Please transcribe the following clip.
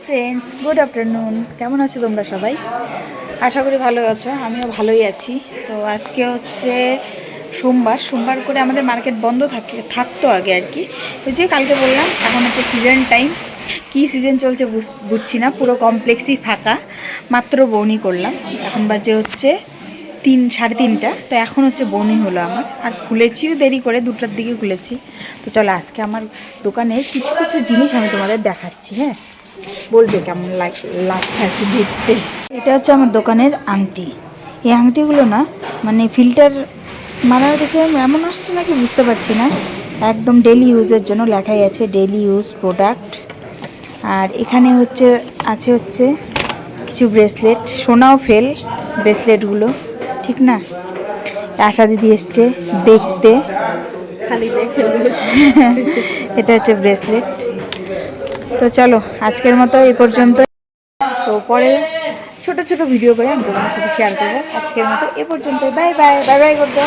Friends, good afternoon. কেমন আছো তোমরা সবাই? আশা করি ভালো আছো, আমিও ভালোই আছি। তো আজকে হচ্ছে সোমবার করে আমাদের মার্কেট বন্ধ থাকতো আগে আর কি। ওই যে কালকে বললাম, এখন হচ্ছে সিজন টাইম। কি সিজন চলছে বুঝছি না, পুরো কমপ্লেক্সই ফাঁকা। মাত্র বউনি করলাম, এখন বাজে হচ্ছে 3, সাড়ে 3টা। তো এখন হচ্ছে বউনি হলো আমার, আর খুলেছিও দেরি করে, 2টার দিকে খুলেছি। তো চলো আজকে আমার দোকানে কিছু কিছু জিনিস আমি তোমাদের দেখাচ্ছি। হ্যাঁ, বলবে কেমন লাগছে আর কি দেখতে। এটা হচ্ছে আমার দোকানের আংটি। এই আংটিগুলো না, মানে ফিল্টার মারা দেখে এমন আসছে নাকি বুঝতে পারছি না। একদম ডেলি ইউজের জন্য লেখাই আছে ডেলি ইউজ প্রোডাক্ট। আর এখানে হচ্ছে কিছু ব্রেসলেট, সোনাও ফেল ব্রেসলেটগুলো, ঠিক না? আশা দিদি এসছে দেখতে, খালি দেখে। এটা হচ্ছে ব্রেসলেট। তো চলো আজকের মতো এই পর্যন্ত। তো পরে ছোট ছোট ভিডিও করে আমি তোমাদের সাথে শেয়ার করবো। আজকের মতো এ পর্যন্ত। বাই বাই, বাই বাই করবো।